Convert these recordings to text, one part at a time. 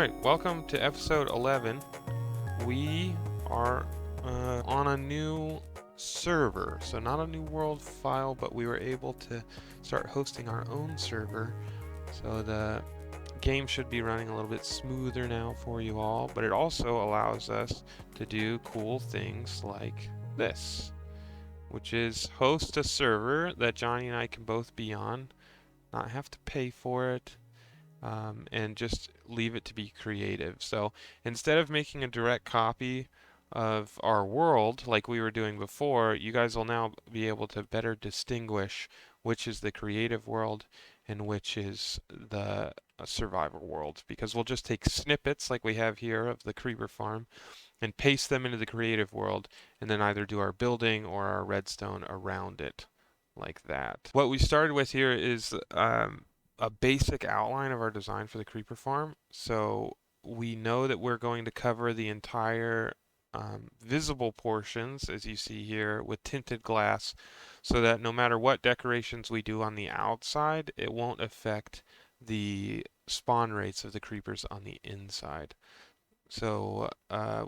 Alright, welcome to episode 11. We are on a new server, so not a new world file, but we were able to start hosting our own server, so the game should be running a little bit smoother now for you all, but it also allows us to do cool things like this, which is host a server that Johnny and I can both be on, not have to pay for it, and just leave it to be creative. So instead of making a direct copy of our world like we were doing before, you guys will now be able to better distinguish which is the creative world and which is the survival world, because we'll just take snippets like we have here of the creeper farm and paste them into the creative world, and then either do our building or our redstone around it like that. What we started with here is a basic outline of our design for the creeper farm. So we know that we're going to cover the entire visible portions, as you see here, with tinted glass, so that no matter what decorations we do on the outside, it won't affect the spawn rates of the creepers on the inside. So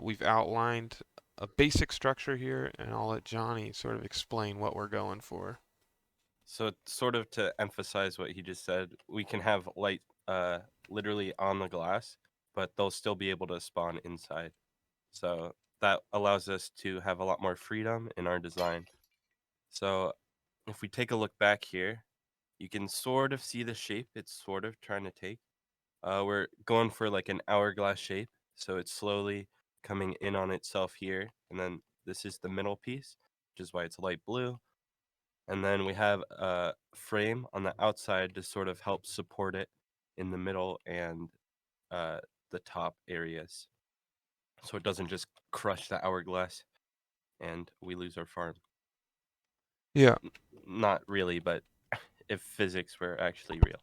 we've outlined a basic structure here, and I'll let Johnny sort of explain what we're going for. So sort of to emphasize what he just said, we can have light literally on the glass, but they'll still be able to spawn inside. So that allows us to have a lot more freedom in our design. So if we take a look back here, you can sort of see the shape it's sort of trying to take. We're going for like an hourglass shape, so it's slowly coming in on itself here, and then this is the middle piece, which is why it's light blue. And then we have a frame on the outside to sort of help support it in the middle and the top areas, so it doesn't just crush the hourglass and we lose our farm. Yeah. Not really, but if physics were actually real.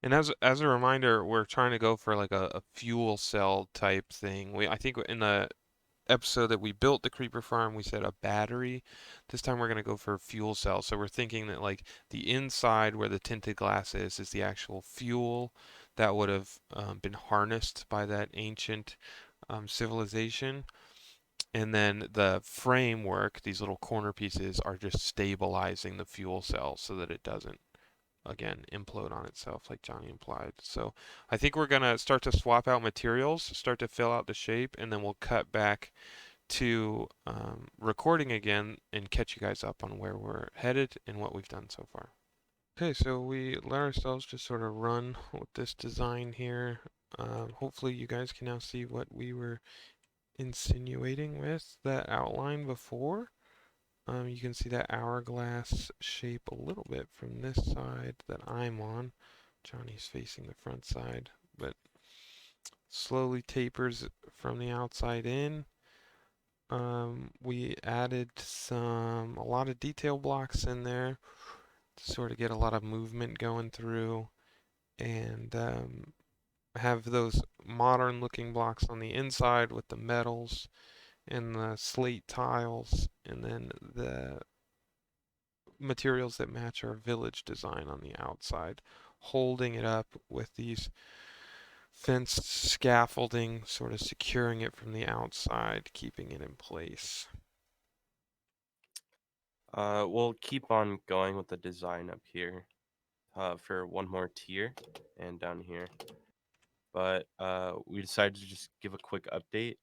And as a reminder, we're trying to go for like a fuel cell type thing. I think in the episode that we built the creeper farm, we said a battery. This time we're going to go for a fuel cell. So we're thinking that like the inside where the tinted glass is the actual fuel that would have been harnessed by that ancient civilization. And then the framework, these little corner pieces, are just stabilizing the fuel cell so that it doesn't, again, implode on itself like Johnny implied. So I think we're going to start to swap out materials, start to fill out the shape, and then we'll cut back to recording again and catch you guys up on where we're headed and what we've done so far. Okay, so we let ourselves just sort of run with this design here. Hopefully you guys can now see what we were insinuating with that outline before. You can see that hourglass shape a little bit from this side that I'm on. Johnny's facing the front side, but slowly tapers from the outside in. We added a lot of detail blocks in there to sort of get a lot of movement going through, and have those modern looking blocks on the inside with the metals and the slate tiles, and then the materials that match our village design on the outside, holding it up with these fenced scaffolding, sort of securing it from the outside, keeping it in place. We'll keep on going with the design up here for one more tier and down here. But we decided to just give a quick update,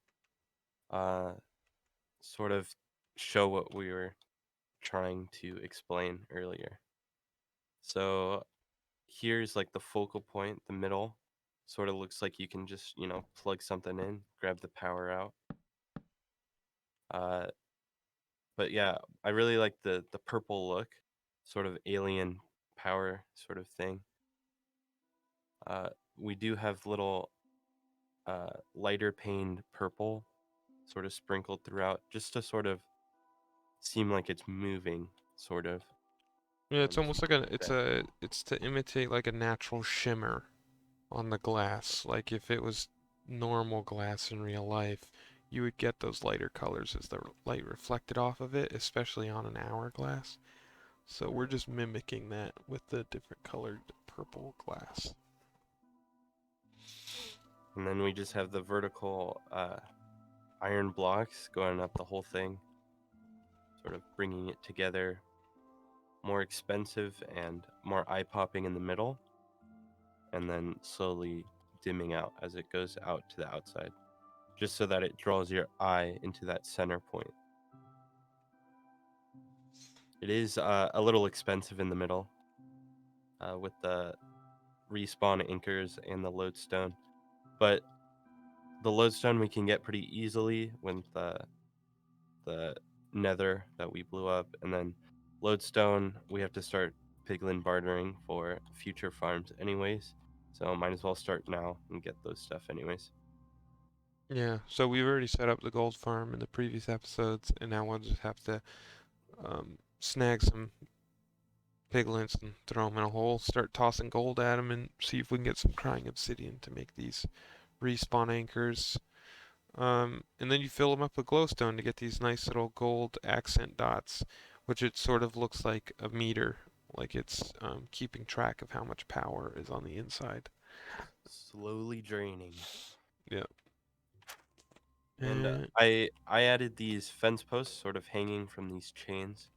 uh, sort of show what we were trying to explain earlier. So here's like the focal point, the middle. Sort of looks like you can just, plug something in, grab the power out. Uh, but yeah, I really like the purple look, sort of alien power sort of thing. We do have little lighter paned purple sort of sprinkled throughout, just to sort of seem like it's moving, sort of. Yeah, it's almost like Exactly. it's to imitate like a natural shimmer on the glass. Like if it was normal glass in real life, you would get those lighter colors as the light reflected off of it, especially on an hourglass. So we're just mimicking that with the different colored purple glass. And then we just have the vertical iron blocks going up the whole thing, sort of bringing it together. More expensive and more eye-popping in the middle, and then slowly dimming out as it goes out to the outside, just so that it draws your eye into that center point. It is a little expensive in the middle with the respawn anchors and the lodestone, but the lodestone we can get pretty easily with the nether that we blew up, and then lodestone we have to start piglin bartering for future farms anyways, so might as well start now and get those stuff anyways. Yeah, so we've already set up the gold farm in the previous episodes, and now we'll just have to snag some piglins and throw them in a hole, start tossing gold at them, and see if we can get some crying obsidian to make these respawn anchors. And then you fill them up with glowstone to get these nice little gold accent dots, which it sort of looks like a meter, like it's keeping track of how much power is on the inside. Slowly draining. Yeah. And And I added these fence posts sort of hanging from these chains,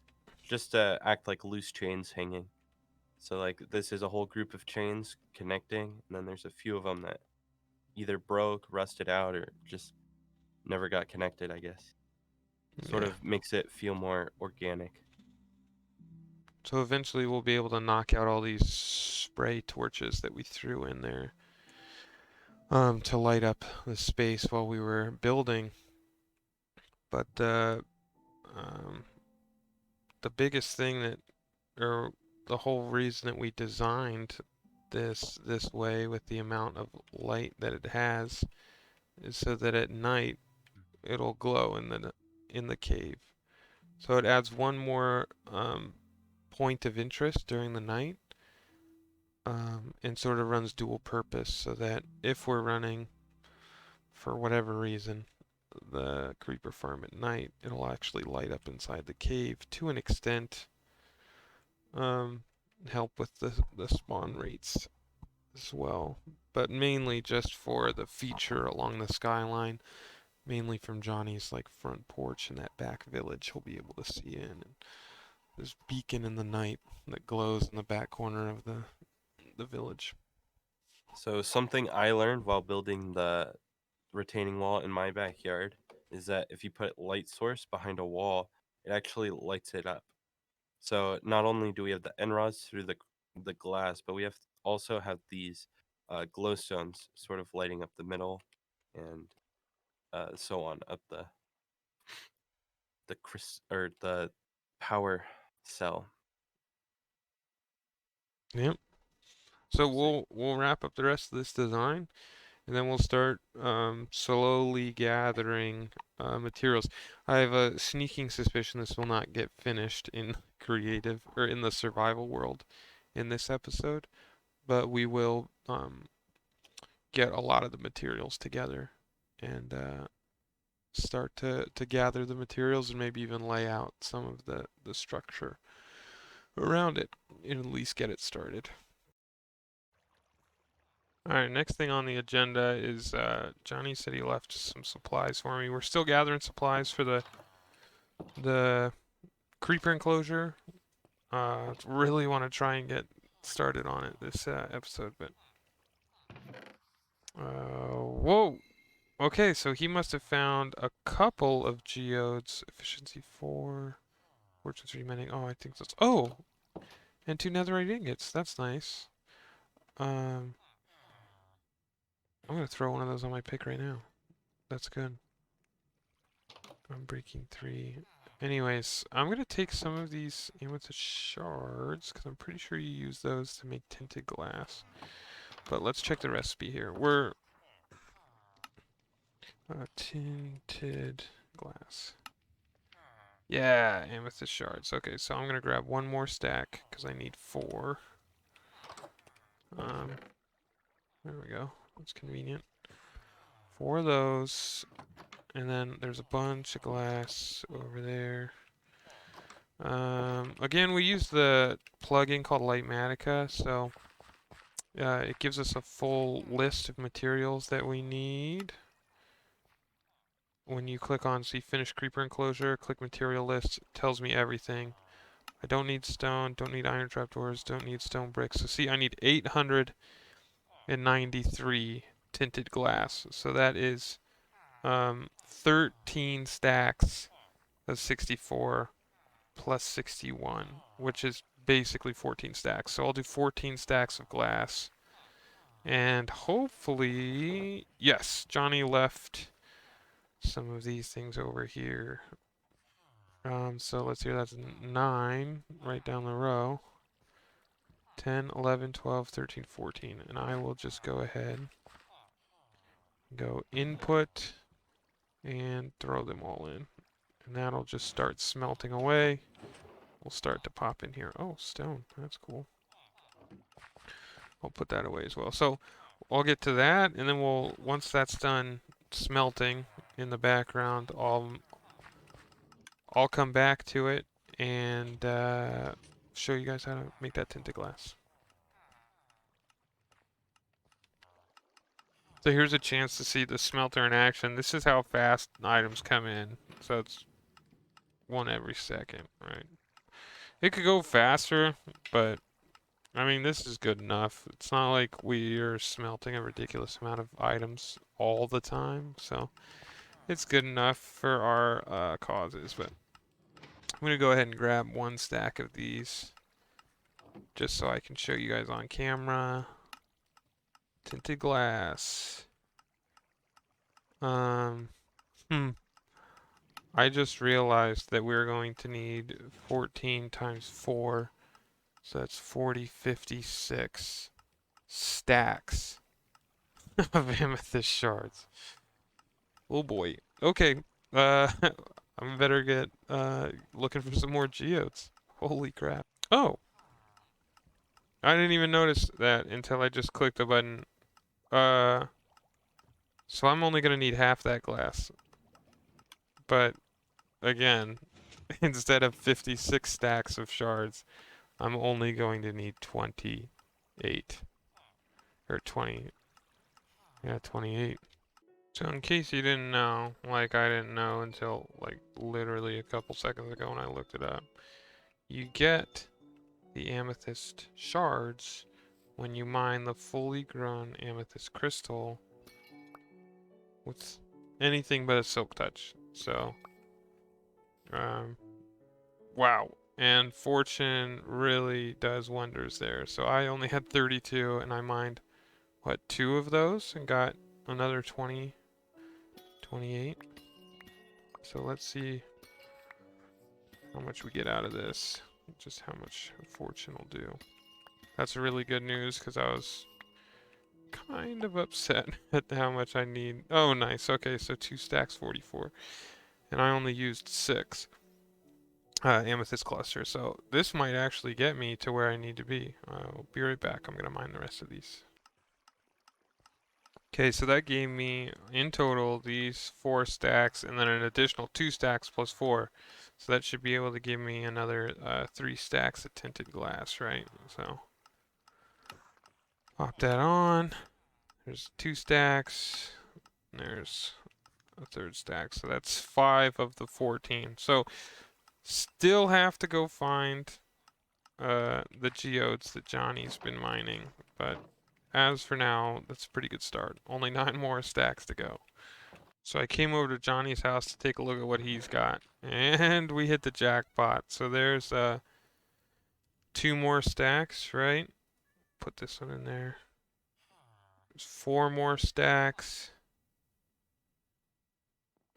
just to act like loose chains hanging. So like this is a whole group of chains connecting, and then there's a few of them that either broke, rusted out, or just never got connected, I guess. Sort yeah. of makes it feel more organic. So eventually we'll be able to knock out all these spray torches that we threw in there to light up the space while we were building. But um, the biggest thing that, or the whole reason that we designed this way with the amount of light that it has is so that at night it'll glow in the cave. So it adds one more point of interest during the night, and sort of runs dual purpose so that if we're running for whatever reason the creeper farm at night, it'll actually light up inside the cave to an extent, um, help with the spawn rates as well, but mainly just for the feature along the skyline, mainly from Johnny's like front porch in that back village. He'll be able to see in, and this beacon in the night that glows in the back corner of the village. So something I learned while building the retaining wall in my backyard is that if you put light source behind a wall, it actually lights it up. So not only do we have the end rods through the glass, but we also have these glowstones sort of lighting up the middle, and so on up the power cell. Yep. So Sick. we'll wrap up the rest of this design, and then we'll start slowly gathering materials. I have a sneaking suspicion this will not get finished in creative or in the survival world in this episode, but we will get a lot of the materials together and start to gather the materials and maybe even lay out some of the structure around it and at least get it started. Alright, next thing on the agenda is Johnny said he left some supplies for me. We're still gathering supplies for the creeper enclosure. Really want to try and get started on it this episode, but whoa. Okay, so he must have found a couple of geodes. Efficiency 4, fortune 3 mining. Oh, I think that's. Oh, and 2 netherite ingots. That's nice. Um, I'm gonna throw one of those on my pick right now. That's good. I'm breaking 3. Anyways, I'm gonna take some of these amethyst shards because I'm pretty sure you use those to make tinted glass. But let's check the recipe here. We're tinted glass. Yeah, amethyst shards. Okay, so I'm gonna grab one more stack because I need 4. Um, there we go. That's convenient. 4 of those, and then there's a bunch of glass over there. Again, we use the plugin called Lightmatica, so It gives us a full list of materials that we need. When you click on see finish creeper enclosure, click material list, it tells me everything. I don't need stone, don't need iron trapdoors, don't need stone bricks. So see, I need 893 tinted glass. So that is 13 stacks of 64 plus 61, which is basically 14 stacks. So I'll do 14 stacks of glass. And hopefully, yes, Johnny left some of these things over here. So let's see, that's 9 right down the row. 10, 11, 12, 13, 14. And I will just go ahead, go input, and throw them all in. And that'll just start smelting away. We'll start to pop in here. Oh, stone. That's cool. I'll put that away as well. So I'll get to that, and then we'll, once that's done smelting in the background, I'll come back to it and show you guys how to make that tinted glass. So here's a chance to see the smelter in action. This is how fast items come in. So it's one every second, right? It could go faster, but I mean, this is good enough. It's not like we are smelting a ridiculous amount of items all the time, so it's good enough for our causes. But I'm gonna go ahead and grab one stack of these just so I can show you guys on camera. Tinted glass. Um, I just realized that we're going to need 14 times 4, so that's 40, 56 stacks of amethyst shards. Oh boy. Okay. I better get looking for some more geodes. Holy crap. Oh, I didn't even notice that until I just clicked the button. So I'm only gonna need half that glass. But again, instead of 56 stacks of shards, I'm only going to need 28. Or 20. Yeah, 28. So in case you didn't know, like I didn't know until like literally a couple seconds ago when I looked it up, you get the amethyst shards when you mine the fully grown amethyst crystal with anything but a silk touch. So, wow. And fortune really does wonders there. So I only had 32 and I mined, what, 2 of those and got another 20, 28. So let's see how much we get out of this. Just how much fortune will do. That's really good news because I was kind of upset at how much I need. Oh, nice. Okay, so 2 stacks, 44. And I only used 6 amethyst clusters. So this might actually get me to where I need to be. I'll be right back. I'm going to mine the rest of these. Okay, so that gave me, in total, these 4 stacks, and then an additional 2 stacks plus 4. So that should be able to give me another 3 stacks of tinted glass, right? So, pop that on. There's 2 stacks. There's a 3rd stack. So that's 5 of the 14. So, still have to go find the geodes that Johnny's been mining. But as for now, that's a pretty good start. Only 9 more stacks to go. So I came over to Johnny's house to take a look at what he's got. And we hit the jackpot. So there's 2 more stacks, right? Put this one in there. There's 4 more stacks.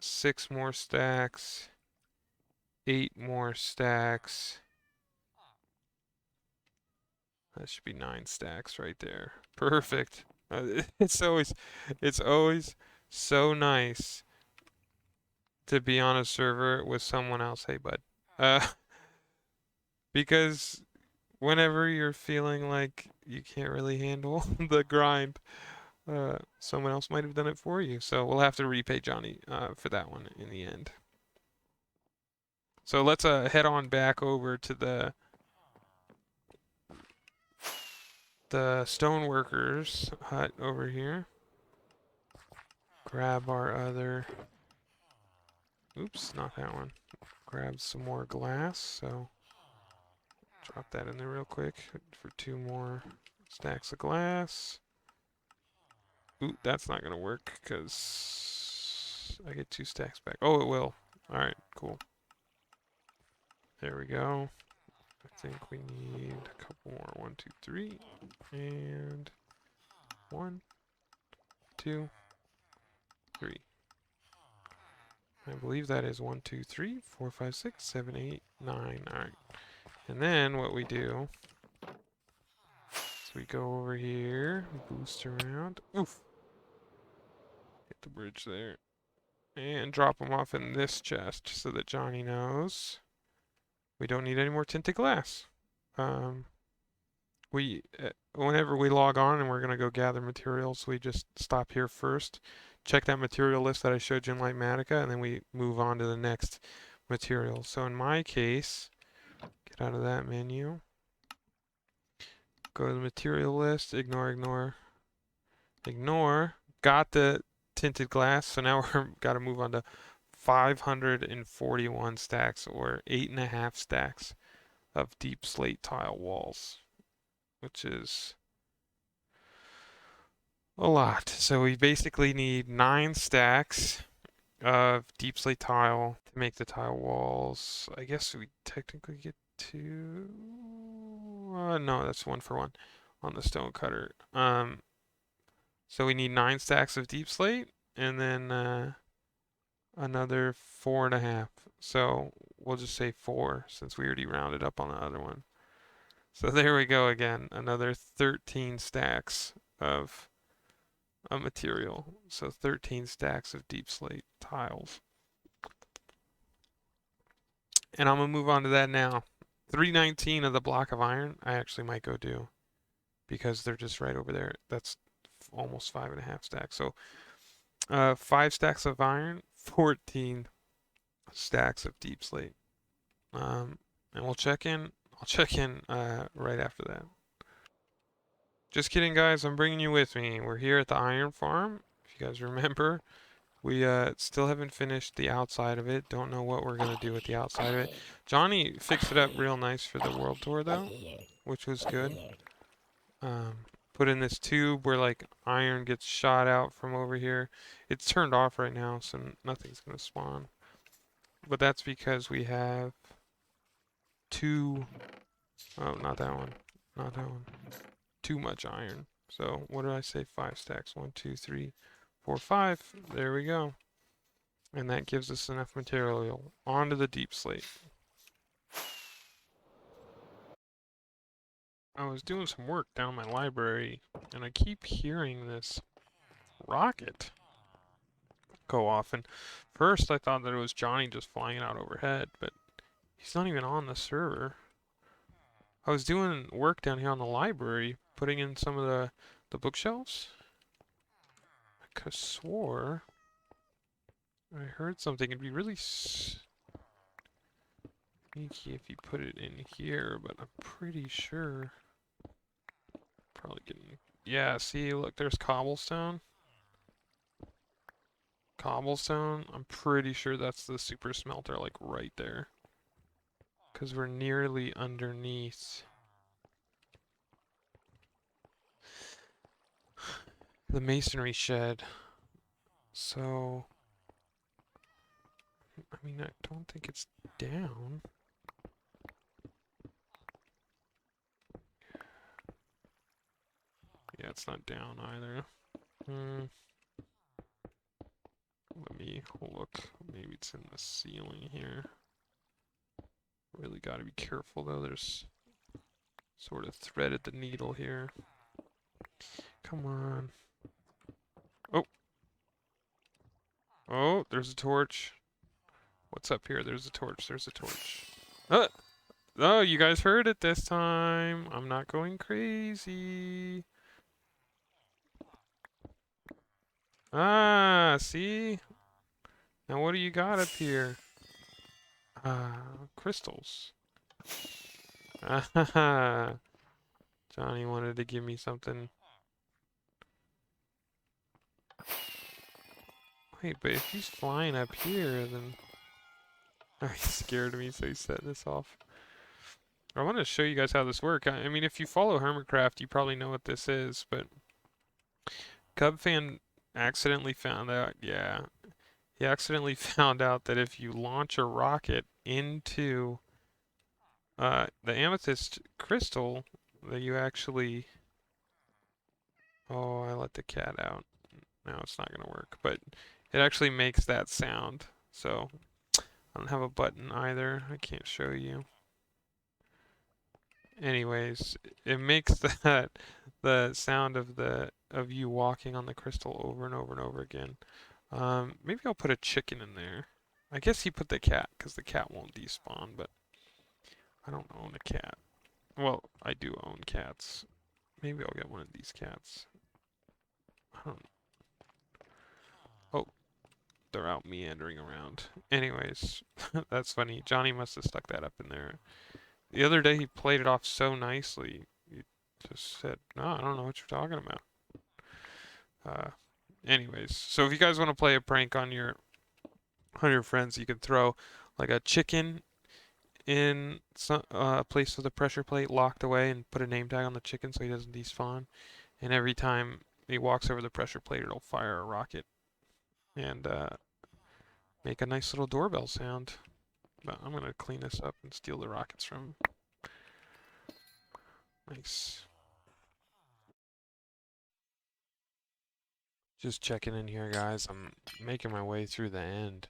6 more stacks. 8 more stacks. That should be 9 stacks right there. Perfect. It's always so nice to be on a server with someone else. Hey, bud. Because whenever you're feeling like you can't really handle the grind, someone else might have done it for you. So we'll have to repay Johnny for that one in the end. So let's head on back over to the the stoneworkers hut over here. Grab our other... Oops, not that one. Grab some more glass, so... Drop that in there real quick for 2 more stacks of glass. Ooh, that's not gonna work, because I get 2 stacks back. Oh, it will. Alright, cool. There we go. I think we need a couple more. 1, 2, 3. And 1, 2, 3. I believe that is 1, 2, 3, 4, 5, 6, 7, 8, 9. Alright. And then what we do is we go over here, boost around. Oof! Hit the bridge there. And drop them off in this chest so that Johnny knows we don't need any more tinted glass. Whenever we log on and we're going to go gather materials, we just stop here first, check that material list that I showed you in Lightmatica, and then we move on to the next material. So in my case, get out of that menu, go to the material list, ignore, got the tinted glass, so now we're got to move on to 541 stacks, or 8.5 stacks of deep slate tile walls, which is a lot. So we basically need 9 stacks of deep slate tile to make the tile walls. I guess we technically get 2. No, that's 1 for 1 on the stone cutter. So we need 9 stacks of deep slate, and then another 4.5. So we'll just say 4 since we already rounded up on the other one. So there we go again, another 13 stacks of a material. So 13 stacks of deep slate tiles. And I'm going to move on to that now. 319 of the block of iron I actually might go do, because they're just right over there. That's almost 5.5 stacks. So 5 stacks of iron, 14 stacks of deep slate. And we'll check in. I'll check in right after that. Just kidding, guys. I'm bringing you with me. We're here at the iron farm. If you guys remember, we still haven't finished the outside of it. Don't know what we're going to do with the outside of it. Johnny fixed it up real nice for the world tour, though, which was good. Put in this tube where, like, iron gets shot out from over here. It's turned off right now, so nothing's going to spawn. But that's because we have 2... Oh, not that one. Not that one. Too much iron. So what did I say? 5 stacks. 1, 2, 3, 4, 5. There we go. And that gives us enough material onto the deep slate. I was doing some work down my library, and I keep hearing this rocket go off. And first I thought that it was Johnny just flying out overhead, but he's not even on the server. I was doing work down here on the library, putting in some of the bookshelves. I could have swore I heard something. It'd be really sneaky if you put it in here, but I'm pretty sure. Probably getting... Yeah, see, look, there's cobblestone. Cobblestone. I'm pretty sure that's the super smelter, like, right there. Because we're nearly underneath the masonry shed. So... I mean, I don't think it's down. Yeah, it's not down either. Let me look. Maybe it's in the ceiling here. Really got to be careful though. There's sort of threaded the needle here. Come on. Oh. Oh, there's a torch. What's up here? There's a torch. There's a torch. Oh, you guys heard it this time. I'm not going crazy. Ah, see? Now what do you got up here? Crystals. Ah, Johnny wanted to give me something. Wait, but if he's flying up here, then... Oh, he scared me, so he's setting this off. I want to show you guys how this works. I mean, if you follow Hermitcraft, you probably know what this is, but Cubfan accidentally found out, yeah, he accidentally found out that if you launch a rocket into the amethyst crystal, that you actually... Oh, I let the cat out. Now it's not gonna work, but it actually makes that sound. So I don't have a button either. I can't show you. Anyways, it makes that the sound of you walking on the crystal over and over and over again. Maybe I'll put a chicken in there. I guess he put the cat because the cat won't despawn, but I don't own a cat. Well, I do own cats. Maybe I'll get one of these cats. I don't. Oh, they're out meandering around. Anyways, that's funny. Johnny must have stuck that up in there. The other day he played it off so nicely. He just said, "No, I don't know what you're talking about." Anyways, so if you guys want to play a prank on your friends, you can throw like a chicken in some place with a pressure plate locked away and put a name tag on the chicken so he doesn't despawn. And every time he walks over the pressure plate, it'll fire a rocket and make a nice little doorbell sound. But I'm gonna clean this up and steal the rockets from him. Nice. Just checking in here, guys. I'm making my way through the end.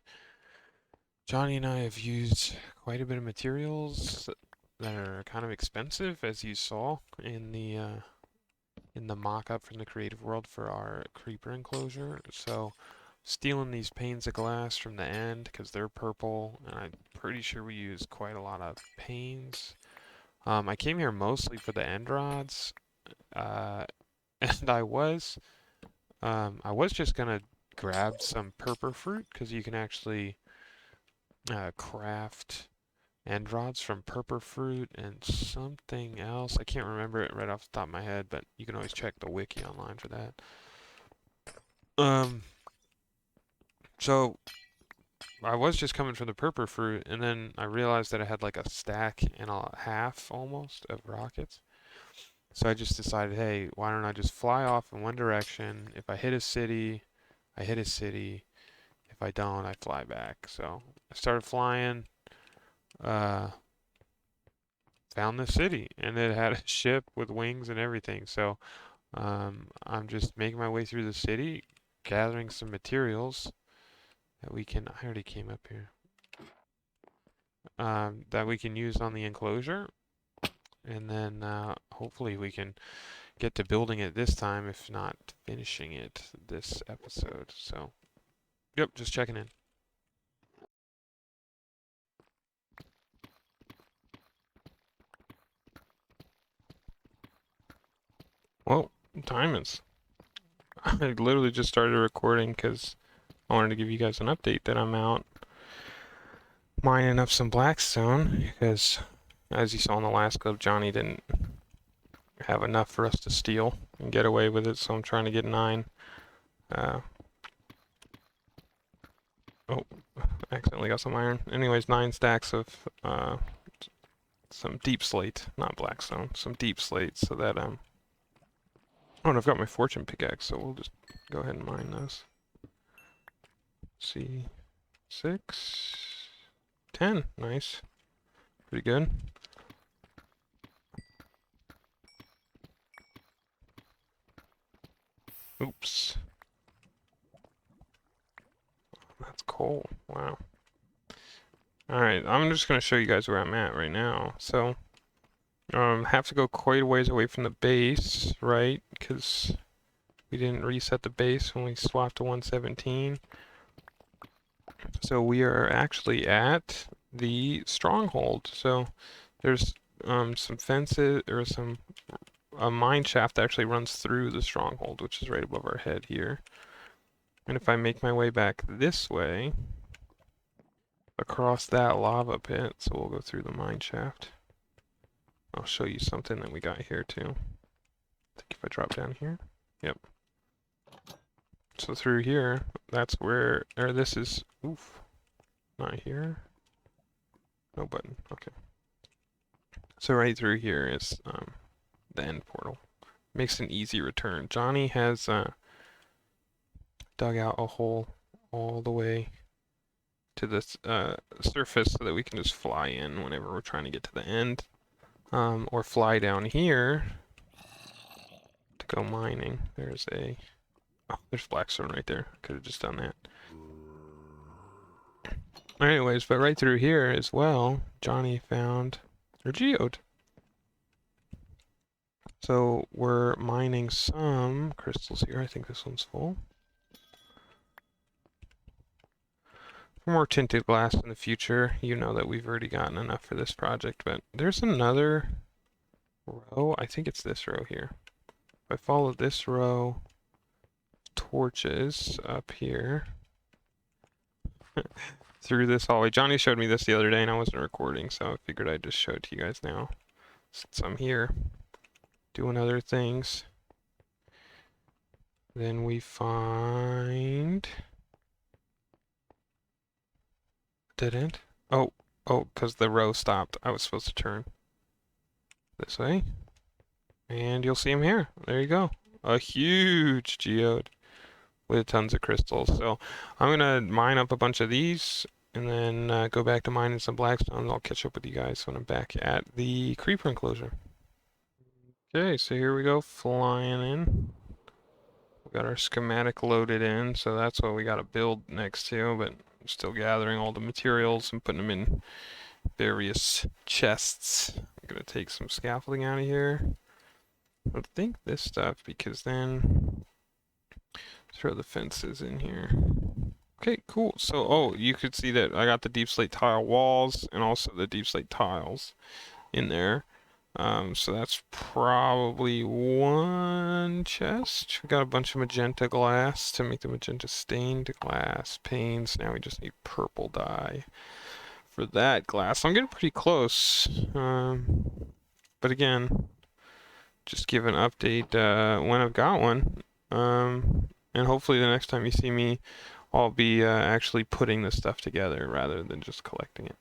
Johnny and I have used quite a bit of materials that are kind of expensive, as you saw in the mock-up from the creative world for our creeper enclosure. So stealing these panes of glass from the end because they're purple, and I'm pretty sure we used quite a lot of panes. I came here mostly for the end rods, and I was just gonna grab some purple fruit because you can actually craft end rods from purple fruit and something else. I can't remember it right off the top of my head, but you can always check the wiki online for that. So I was just coming for the purple fruit, and then I realized that I had like a stack and a half almost of rockets. So I just decided, hey, why don't I just fly off in one direction? If I hit a city, I hit a city. If I don't, I fly back. So I started flying, found the city, and it had a ship with wings and everything. So I'm just making my way through the city, gathering some materials that we can. I already came up here. That we can use on the enclosure, and then hopefully we can get to building it this time, if not finishing it this episode. So, yep, just checking in. Well, time is. I literally just started recording because I wanted to give you guys an update that I'm out mining up some blackstone because, as you saw in the last clip, Johnny didn't have enough for us to steal and get away with it, so I'm trying to get 9. Oh, accidentally got some iron. Anyways, 9 stacks of some deep slate, not blackstone, some deep slate, so that oh, and I've got my fortune pickaxe, so we'll just go ahead and mine those. See, 6, 10, nice, pretty good. Oops. That's coal. Wow. Alright, I'm just going to show you guys where I'm at right now. So, have to go quite a ways away from the base, right? Because we didn't reset the base when we swapped to 117. So we are actually at the stronghold. So there's some fences, or a mine shaft that actually runs through the stronghold, which is right above our head here. And if I make my way back this way, across that lava pit, so we'll go through the mine shaft. I'll show you something that we got here too. think if I drop down here. Yep. So through here, that's where, or this is, oof, not here. No button, okay. So right through here is the end portal. Makes an easy return. Johnny has dug out a hole all the way to this surface so that we can just fly in whenever we're trying to get to the end. Or fly down here to go mining. There's a... Oh, there's Blackstone right there. Could have just done that. Anyways, but right through here as well, Johnny found a geode. So we're mining some crystals here. I think this one's full. For more tinted glass in the future, you know that we've already gotten enough for this project, but there's another row. I think it's this row here. If I follow this row, torches up here. Through this hallway. Johnny showed me this the other day and I wasn't recording, so I figured I'd just show it to you guys now. Since I'm here doing other things. Then we find... Dead end? Oh, because the row stopped. I was supposed to turn this way. And you'll see him here. There you go. A huge geode with tons of crystals. So I'm going to mine up a bunch of these and then go back to mining some blackstones. I'll catch up with you guys when I'm back at the creeper enclosure. Okay, so here we go, flying in. We got our schematic loaded in, so that's what we got to build next to, but I'm still gathering all the materials and putting them in various chests. I'm going to take some scaffolding out of here. I think this stuff, because then throw the fences in here. Okay, cool. So, oh, you could see that I got the deep slate tile walls and also the deep slate tiles in there. So that's probably one chest. We got a bunch of magenta glass to make the magenta stained glass panes. Now we just need purple dye for that glass. I'm getting pretty close. But again, just give an update when I've got one. And hopefully the next time you see me, I'll be actually putting this stuff together rather than just collecting it.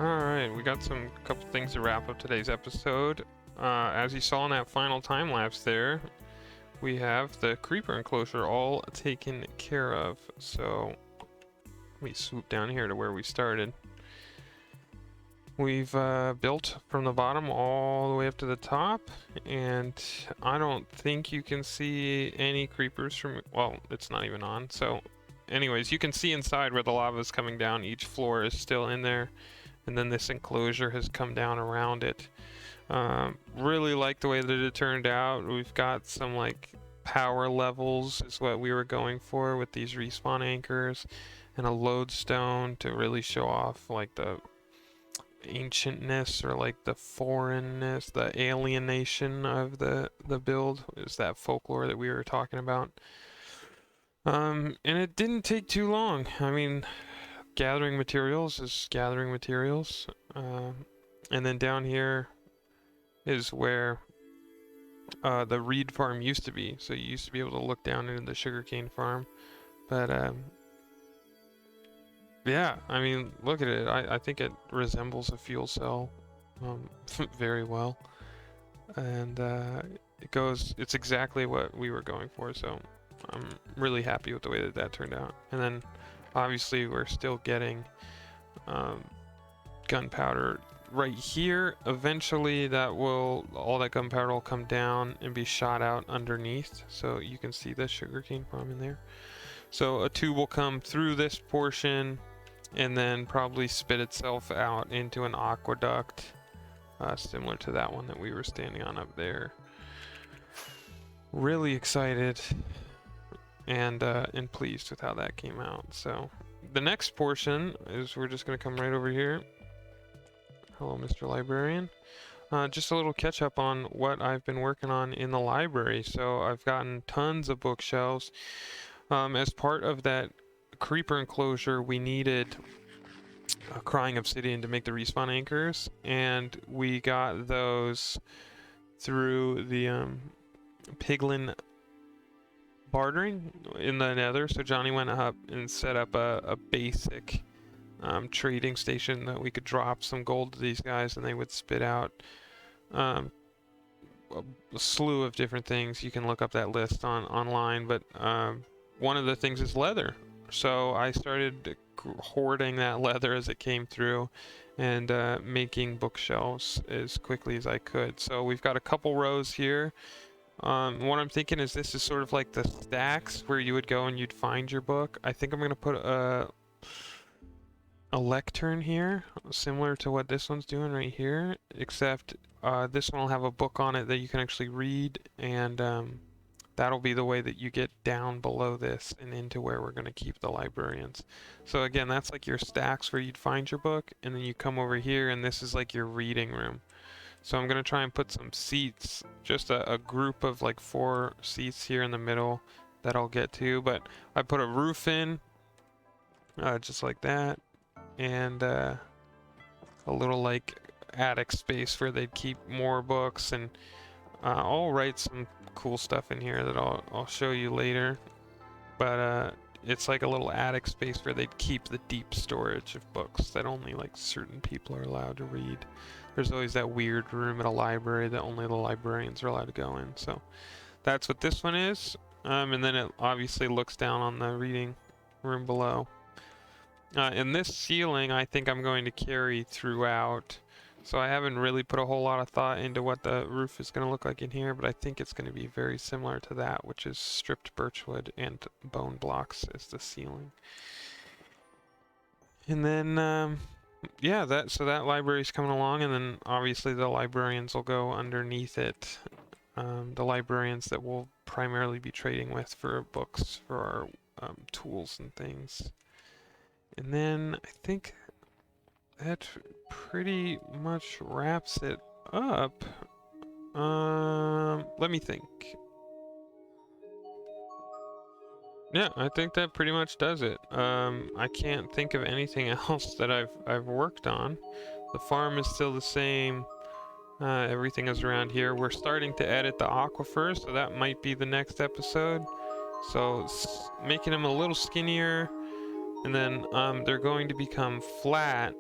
Alright, we got some couple things to wrap up today's episode. As you saw in that final time lapse there, we have the creeper enclosure all taken care of. So let me swoop down here to where we started. We've built from the bottom all the way up to the top, and I don't think you can see any creepers from, well, it's not even on. So anyways, you can see inside where the lava is coming down. Each floor is still in there. And then this enclosure has come down around it. Really like the way that it turned out. We've got some like power levels is what we were going for with these respawn anchors, and a lodestone to really show off like the ancientness or like the foreignness, the alienation of the build. Is that folklore that we were talking about. And it didn't take too long. I mean, gathering materials is gathering materials, and then down here is where the reed farm used to be. So you used to be able to look down into the sugarcane farm. But yeah, I mean, look at it. I think it resembles a fuel cell very well. And it's exactly what we were going for. So I'm really happy with the way that that turned out. And then obviously we're still getting gunpowder right here. Eventually all that gunpowder will come down and be shot out underneath. So you can see the sugarcane farm in there. So a tube will come through this portion and then probably spit itself out into an aqueduct, similar to that one that we were standing on up there. Really excited and pleased with how that came out. So the next portion is we're just going to come right over here. Hello, Mr. Librarian. Just a little catch up on what I've been working on in the library. So I've gotten tons of bookshelves. As part of that creeper enclosure, we needed crying obsidian to make the respawn anchors, and we got those through the piglin bartering in the nether. So Johnny went up and set up a basic trading station that we could drop some gold to these guys and they would spit out a slew of different things. You can look up that list online, but one of the things is leather. So I started hoarding that leather as it came through and making bookshelves as quickly as I could. So we've got a couple rows here. What I'm thinking is this is sort of like the stacks where you would go and you'd find your book. I think I'm going to put a lectern here, similar to what this one's doing right here, except this one will have a book on it that you can actually read, and that'll be the way that you get down below this and into where we're going to keep the librarians. So again, that's like your stacks where you'd find your book, and then you come over here and this is like your reading room. So I'm going to try and put some seats, just a group of like 4 seats here in the middle that I'll get to, but I put a roof in, just like that, and a little like attic space where they'd keep more books, and I'll write some cool stuff in here that I'll show you later, but it's like a little attic space where they'd keep the deep storage of books that only like certain people are allowed to read. There's always that weird room at a library that only the librarians are allowed to go in. So that's what this one is, and then it obviously looks down on the reading room below. And this ceiling I think I'm going to carry throughout. So I haven't really put a whole lot of thought into what the roof is going to look like in here, but I think it's going to be very similar to that, which is stripped birchwood and bone blocks as the ceiling. And then, yeah, that library's coming along, and then obviously the librarians will go underneath it. The librarians that we'll primarily be trading with for books for our tools and things. And then I think that pretty much wraps it up. Let me think. Yeah, I think that pretty much does it. I can't think of anything else that I've worked on. The farm is still the same. Everything is around here. We're starting to edit the aquifers, so that might be the next episode. So making them a little skinnier, and then they're going to become flat,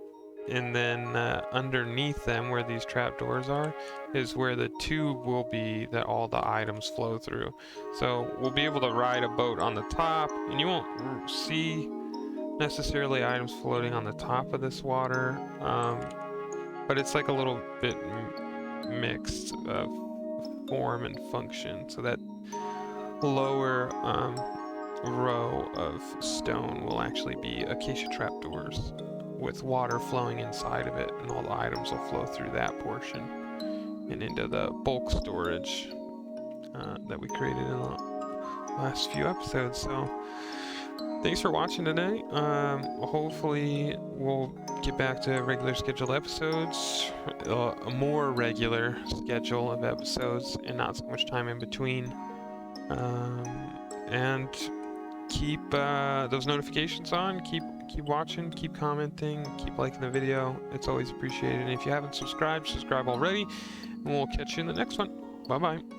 and then underneath them where these trapdoors are is where the tube will be that all the items flow through. So we'll be able to ride a boat on the top, and you won't see necessarily items floating on the top of this water, but it's like a little bit mixed of form and function. So that lower row of stone will actually be acacia trapdoors with water flowing inside of it, and all the items will flow through that portion and into the bulk storage that we created in the last few episodes. So thanks for watching today. Hopefully we'll get back to regular scheduled episodes, a more regular schedule of episodes and not so much time in between, and keep those notifications on, keep watching, keep commenting, keep liking the video. It's always appreciated. And if you haven't subscribed, subscribe already, and we'll catch you in the next one. Bye bye.